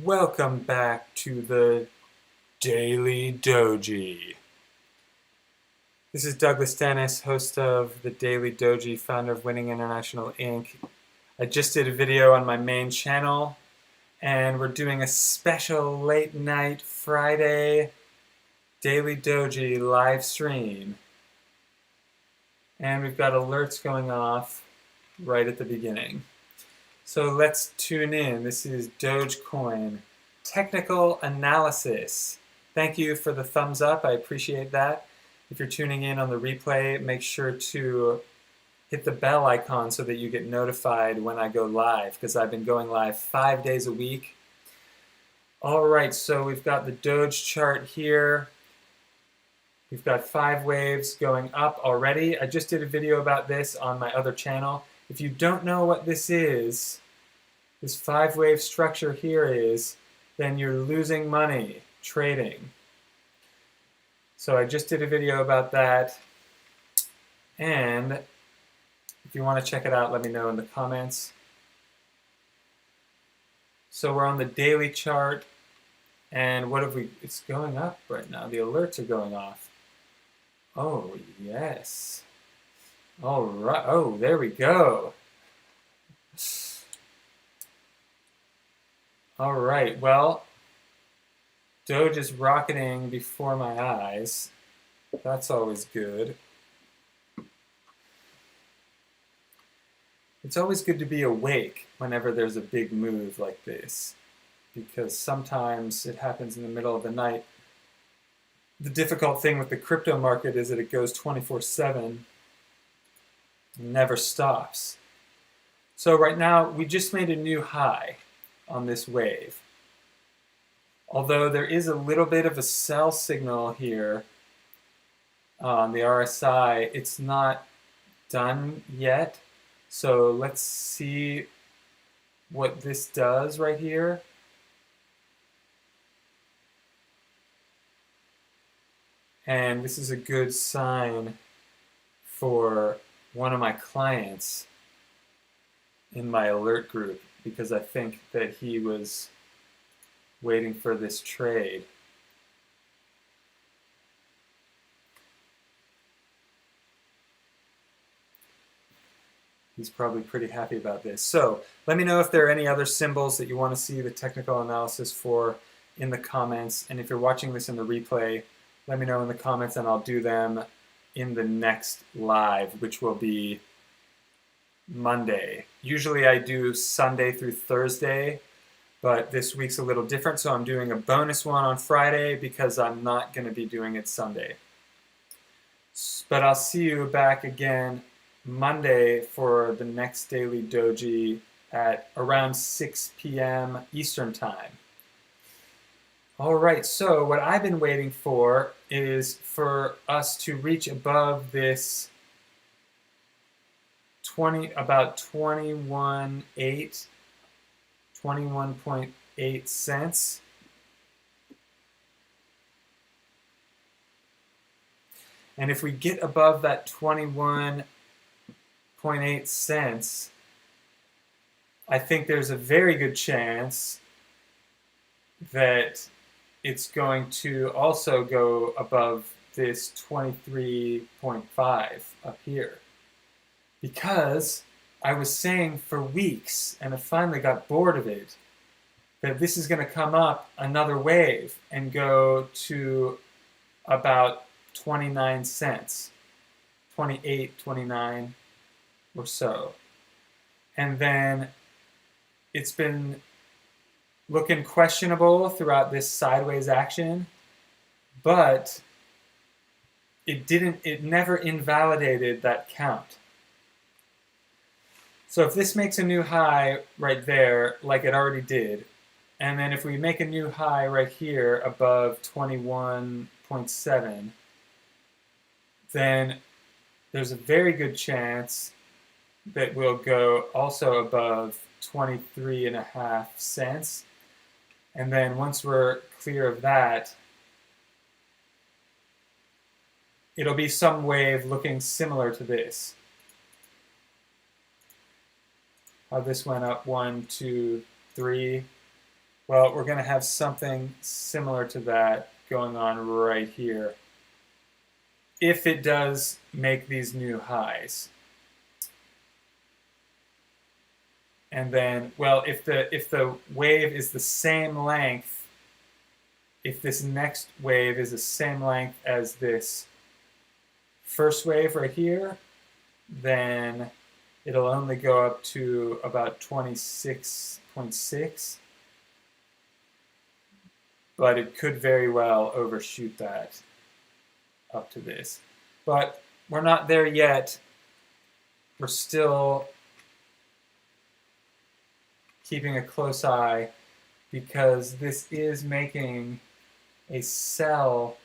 Welcome back to the Daily Doji. This is Douglas Dennis, host of the Daily Doji, founder of Winning International Inc. I just did a video on my main channel, and we're doing a special late night Friday Daily Doji live stream. And we've got alerts going off right at the beginning. So let's tune in. This is Dogecoin technical analysis. Thank you for the thumbs up. I appreciate that. If you're tuning in on the replay, make sure to hit the bell icon so that you get notified when I go live, because I've been going live 5 days a week. All right, so we've got the Doge chart here. We've got 5 waves going up already. I just did a video about this on my other channel. If you don't know what this 5-wave structure here is, then you're losing money trading. So I just did a video about that. And if you want to check it out, let me know in the comments. So we're on the daily chart. And what have we? It's going up right now. The alerts are going off. Oh, yes. All right. Oh, there we go. All right. Well, Doge is rocketing before my eyes. That's always good. It's always good to be awake whenever there's a big move like this, because sometimes it happens in the middle of the night. The difficult thing with the crypto market is that it goes 24/7. Never stops. So right now we just made a new high on this wave. Although there is a little bit of a sell signal here on the RSI, it's not done yet. So let's see what this does right here. And this is a good sign for one of my clients in my alert group, because I think that he was waiting for this trade. He's probably pretty happy about this. So let me know if there are any other symbols that you want to see the technical analysis for in the comments. And if you're watching this in the replay, let me know in the comments and I'll do them in the next live, which will be Monday. Usually I do Sunday through Thursday, but this week's a little different, so I'm doing a bonus one on Friday because I'm not going to be doing it Sunday. But I'll see you back again Monday for the next Daily Doji at around 6 p.m. Eastern Time. All right, so what I've been waiting for is for us to reach above this about 21.8 cents. And if we get above that 21.8 cents, I think there's a very good chance that it's going to also go above this 23.5 up here. Because I was saying for weeks, and I finally got bored of it, that this is going to come up another wave and go to about 29 cents, 28, 29 or so. And then it's been looking questionable throughout this sideways action, but it never invalidated that count. So if this makes a new high right there, like it already did, and then if we make a new high right here above 21.7, then there's a very good chance that we'll go also above 23.5 cents. And then once we're clear of that, it'll be some wave looking similar to this. How this went up 1, 2, 3, Well, we're going to have something similar to that going on right here if it does make these new highs. And then, well, if the wave is the same length, if this next wave is the same length as this first wave right here, then it'll only go up to about 26.6. But it could very well overshoot that up to this. But we're not there yet. We're still keeping a close eye because this is making a sell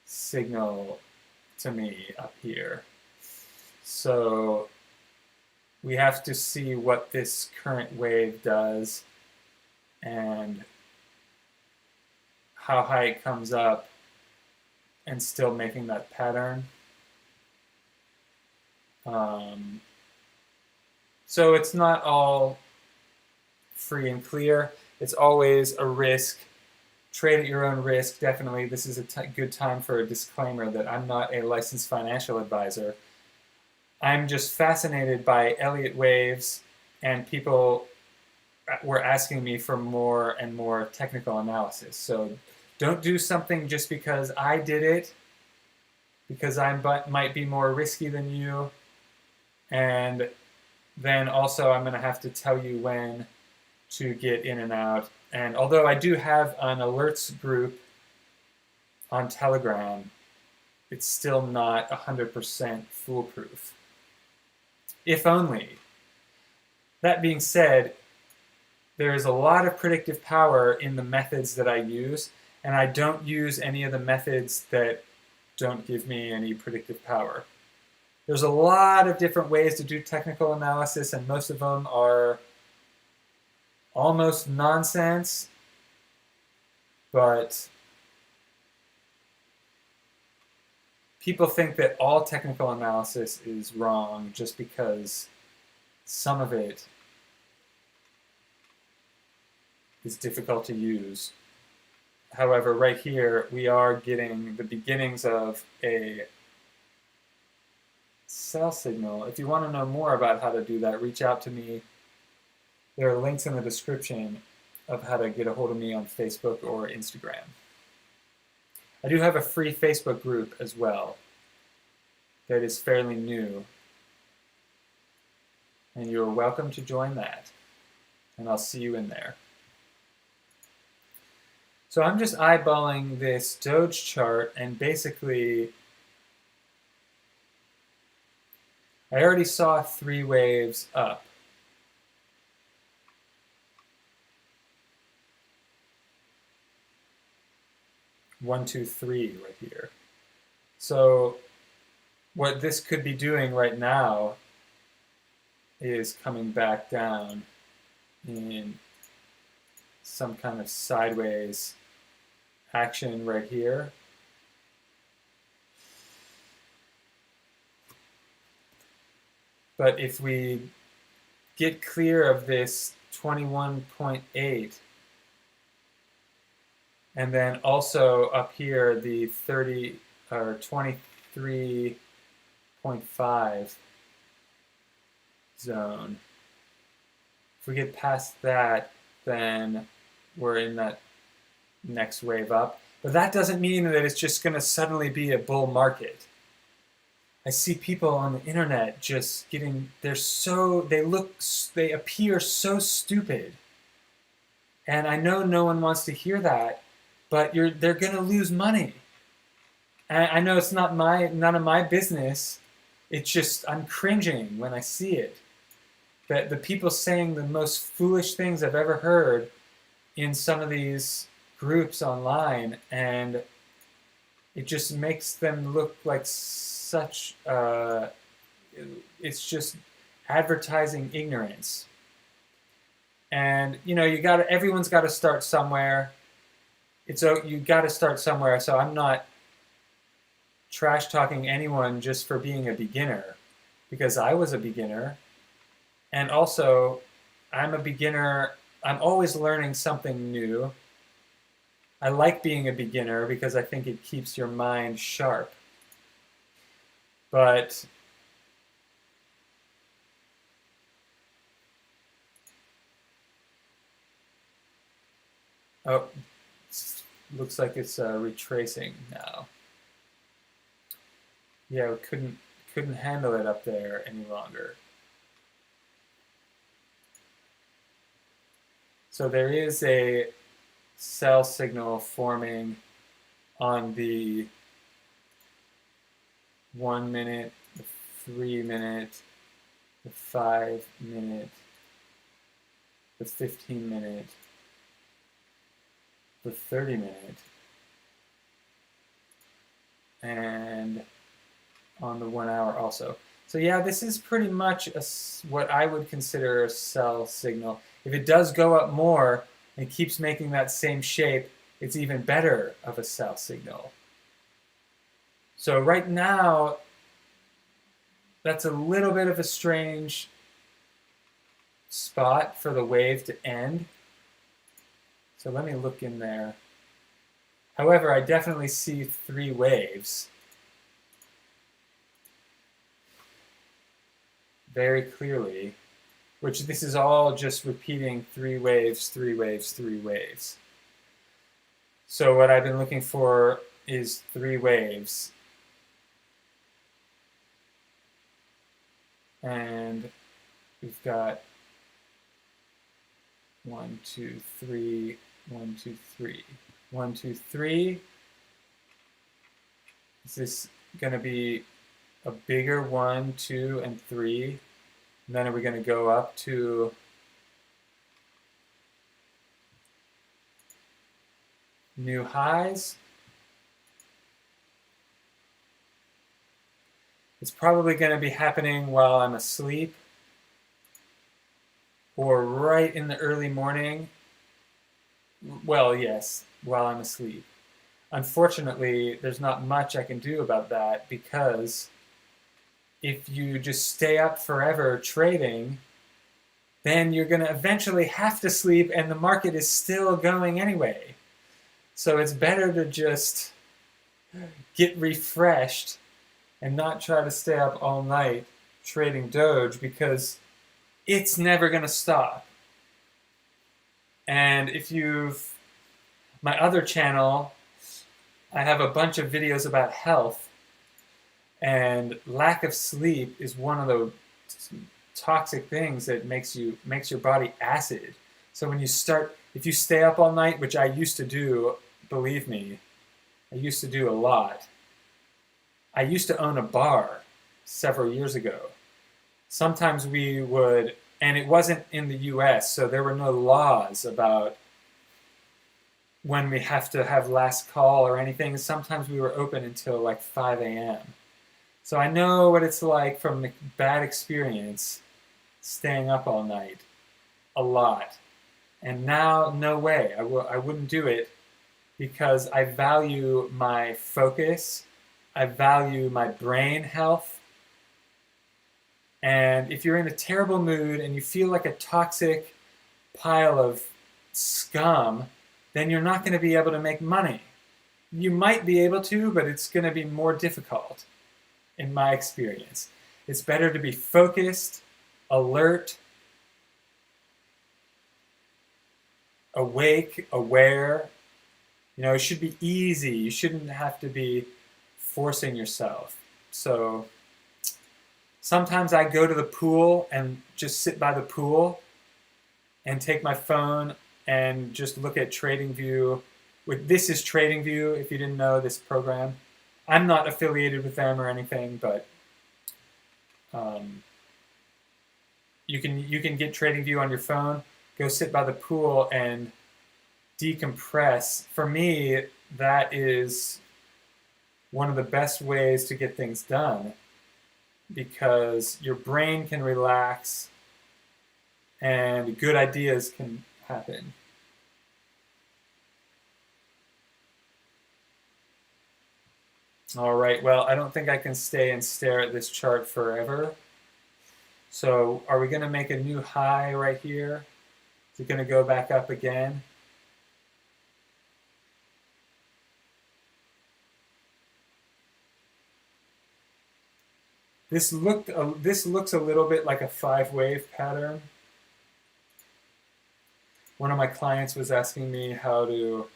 signal to me up here. So we have to see what this current wave does and how high it comes up and still making that pattern. So it's not all free and clear. It's always a risk. Trade at your own risk, definitely. This is a good time for a disclaimer that I'm not a licensed financial advisor. I'm just fascinated by Elliott waves, and people were asking me for more and more technical analysis. So don't do something just because I did it, because I might be more risky than you. And then also I'm going to have to tell you when to get in and out. And although I do have an alerts group on Telegram, it's still not 100% foolproof. If only. That being said, there is a lot of predictive power in the methods that I use, and I don't use any of the methods that don't give me any predictive power. There's a lot of different ways to do technical analysis, and most of them are almost nonsense, but people think that all technical analysis is wrong just because some of it is difficult to use. However, right here, we are getting the beginnings of a sell signal. If you want to know more about how to do that, reach out to me. There are links in the description of how to get a hold of me on Facebook or Instagram. I do have a free Facebook group as well that is fairly new, and you're welcome to join that, and I'll see you in there. So I'm just eyeballing this Doge chart, and basically I already saw 3 waves up. One, two, three right here. So what this could be doing right now is coming back down in some kind of sideways action right here. But if we get clear of this 21.8, and then also up here the 30 or 23.5 zone, if we get past that, then we're in that next wave up. But that doesn't mean that it's just going to suddenly be a bull market. I see people on the internet just getting, they appear so stupid. And I know no one wants to hear that, but they're going to lose money. And I know it's none of my business. It's just, I'm cringing when I see it. That the people saying the most foolish things I've ever heard in some of these groups online, and it just makes them look like such, it's just advertising ignorance. And, you know, everyone's got to start somewhere. You got to start somewhere, so I'm not trash talking anyone just for being a beginner, because I was a beginner, and also I'm a beginner I'm always learning something new. I like being a beginner because I think it keeps your mind sharp. But oh, looks like it's retracing now. Yeah, we couldn't handle it up there any longer. So there is a cell signal forming on the 1 minute, the 3 minute, the 5 minute, the 15 minute, the 30 minute, and on the 1 hour also. So yeah, this is pretty much what I would consider a cell signal. If it does go up more and keeps making that same shape, it's even better of a cell signal. So right now, that's a little bit of a strange spot for the wave to end. So let me look in there. However, I definitely see 3 waves very clearly, which this is all just repeating 3 waves, 3 waves, 3 waves. So what I've been looking for is 3 waves. And we've got 1, 2, 3, 1, 2, 3, 1, 2, 3. Is this going to be a bigger 1, 2, and 3? And then are we going to go up to new highs? It's probably going to be happening while I'm asleep or right in the early morning. Well, yes, while I'm asleep. Unfortunately, there's not much I can do about that because if you just stay up forever trading, then you're going to eventually have to sleep and the market is still going anyway. So it's better to just get refreshed and not try to stay up all night trading Doge because it's never going to stop. And if my other channel, I have a bunch of videos about health, and lack of sleep is one of the toxic things that makes your body acid. So if you stay up all night, which I used to do, believe me, I used to do a lot. I used to own a bar several years ago. Sometimes we would, and it wasn't in the US, so there were no laws about when we have to have last call or anything. Sometimes we were open until like 5 a.m. So I know what it's like from bad experience staying up all night a lot. And now, no way, I wouldn't do it because I value my focus, I value my brain health. And if you're in a terrible mood and you feel like a toxic pile of scum, then you're not going to be able to make money. You might be able to, but it's going to be more difficult, in my experience. It's better to be focused, alert, awake, aware. It should be easy. You shouldn't have to be forcing yourself. So sometimes I go to the pool and just sit by the pool and take my phone and just look at TradingView. This is TradingView, if you didn't know this program. I'm not affiliated with them or anything, but you can get TradingView on your phone, go sit by the pool and decompress. For me, that is one of the best ways to get things done because your brain can relax and good ideas can happen. All right, well, I don't think I can stay and stare at this chart forever. So are we going to make a new high right here? Is it going to go back up again? This looks a little bit like a 5-wave pattern. One of my clients was asking me how to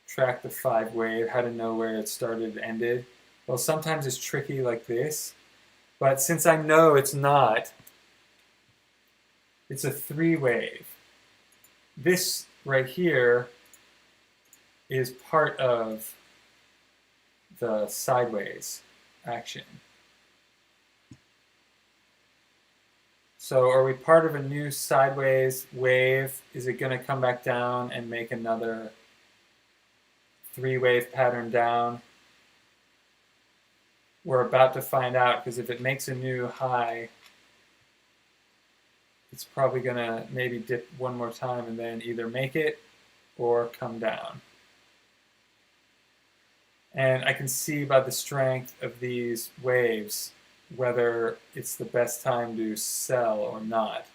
track the 5-wave, how to know where it started and ended. Well, sometimes it's tricky like this, but since I know it's not, it's a 3-wave. This right here is part of the sideways action. So are we part of a new sideways wave? Is it going to come back down and make another 3-wave pattern down? We're about to find out, because if it makes a new high, it's probably going to maybe dip one more time and then either make it or come down. And I can see by the strength of these waves whether it's the best time to sell or not.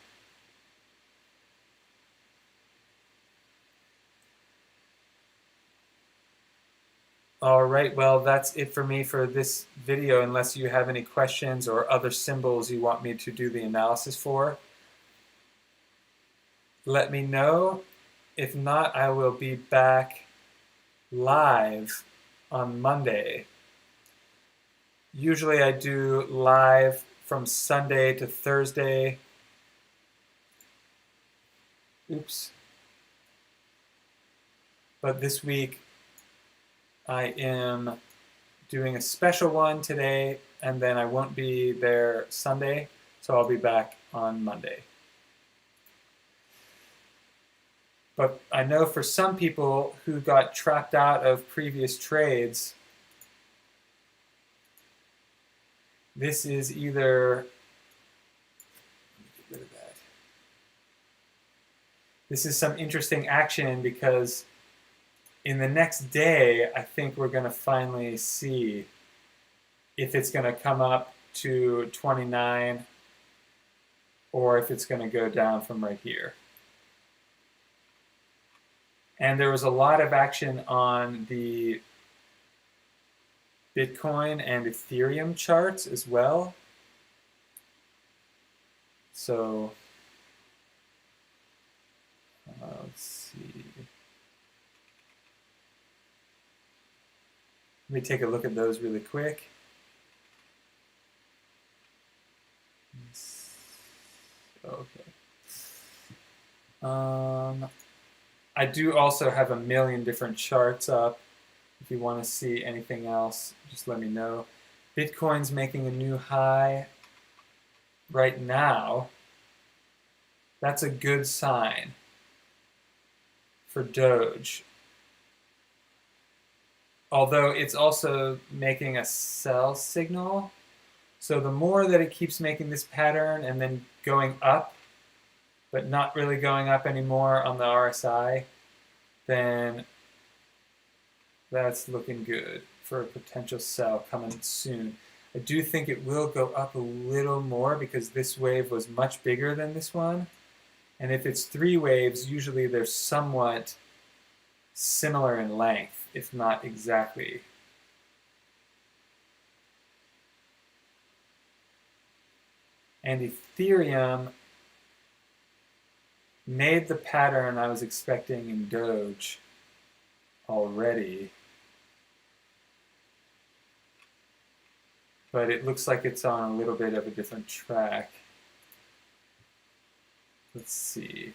All right, well, that's it for me for this video, unless you have any questions or other symbols you want me to do the analysis for. Let me know. If not, I will be back live on Monday. Usually I do live from Sunday to Thursday. Oops. But this week I am doing a special one today, and then I won't be there Sunday, so I'll be back on Monday. But I know for some people who got trapped out of previous trades, this is either, let me get rid of that. This is some interesting action, because in the next day, I think we're going to finally see if it's going to come up to 29 or if it's going to go down from right here. And there was a lot of action on the Bitcoin and Ethereum charts as well. So let's see. Let me take a look at those really quick. Okay. I do also have a million different charts up. If you want to see anything else, just let me know. Bitcoin's making a new high right now. That's a good sign for Doge. Although it's also making a sell signal. So the more that it keeps making this pattern and then going up, but not really going up anymore on the RSI, then that's looking good for a potential sell coming soon. I do think it will go up a little more, because this wave was much bigger than this one. And if it's 3 waves, usually they're somewhat similar in length, if not exactly. And Ethereum made the pattern I was expecting in Doge already. But it looks like it's on a little bit of a different track. Let's see.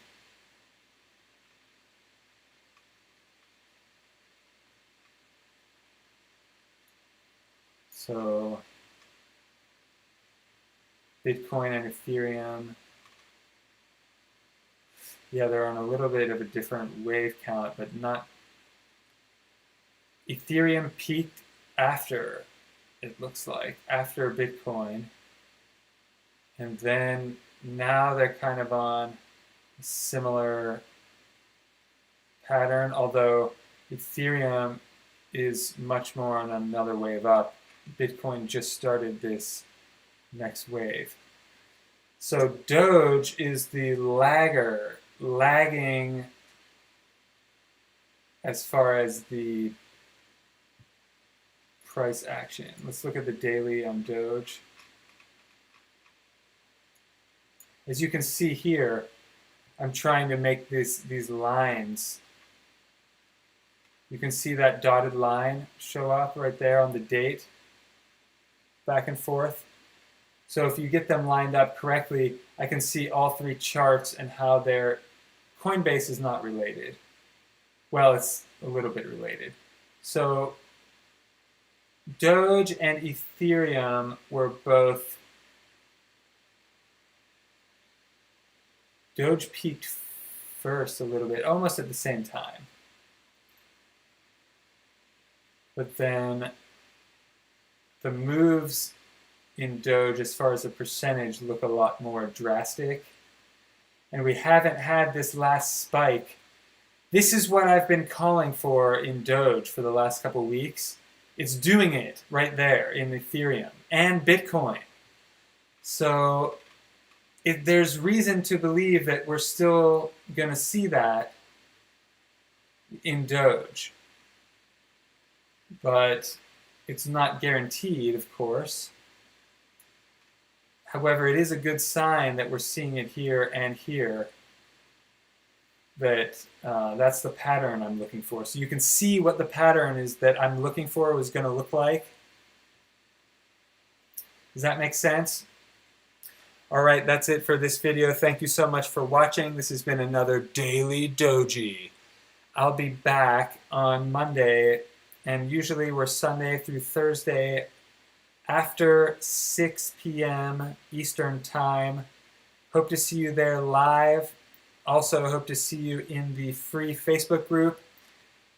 So Bitcoin and Ethereum, yeah, they're on a little bit of a different wave count, but not. Ethereum peaked after, it looks like, after Bitcoin. And then now they're kind of on a similar pattern, although Ethereum is much more on another wave up. Bitcoin just started this next wave. So Doge is the lagging as far as the price action. Let's look at the daily on Doge. As you can see here, I'm trying to make these lines. You can see that dotted line show up right there on the date, back and forth. So if you get them lined up correctly, I can see all three charts and how their Coinbase is not related. Well, it's a little bit related. So Doge and Ethereum were both, Doge peaked first a little bit, almost at the same time. But then the moves in Doge as far as the percentage look a lot more drastic. And we haven't had this last spike. This is what I've been calling for in Doge for the last couple weeks. It's doing it right there in Ethereum and Bitcoin. So there's reason to believe that we're still going to see that in Doge. But it's not guaranteed, of course. However, it is a good sign that we're seeing it here and here. That that's the pattern I'm looking for. So you can see what the pattern is that I'm looking for was going to look like. Does that make sense? All right, that's it for this video. Thank you so much for watching. This has been another Daily Doji. I'll be back on Monday, and usually we're Sunday through Thursday after 6 p.m. Eastern Time. Hope to see you there live. Also hope to see you in the free Facebook group.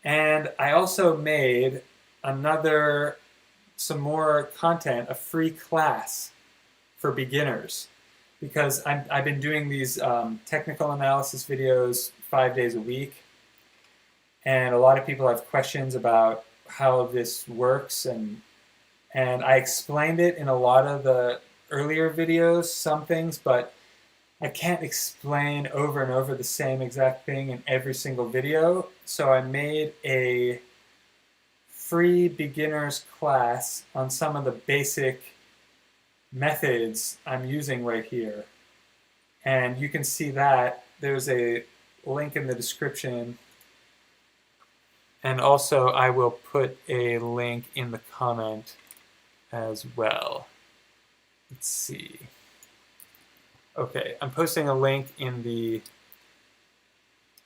And I also made some more content, a free class for beginners, because I've been doing these technical analysis videos 5 days a week. And a lot of people have questions about how this works, and I explained it in a lot of the earlier videos, some things, but I can't explain over and over the same exact thing in every single video. So I made a free beginner's class on some of the basic methods I'm using right here. And you can see that. There's a link in the description. And also I will put a link in the comment as well. Let's see. Okay, I'm posting a link in the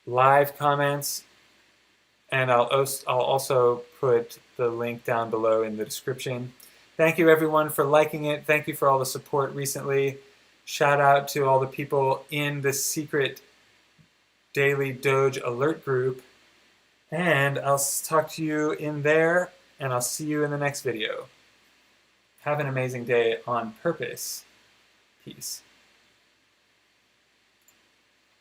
live comments, and I'll also put the link down below in the description. Thank you everyone for liking it. Thank you for all the support recently. Shout out to all the people in the secret Daily Doge alert group. And I'll talk to you in there, and I'll see you in the next video. Have an amazing day on purpose. Peace.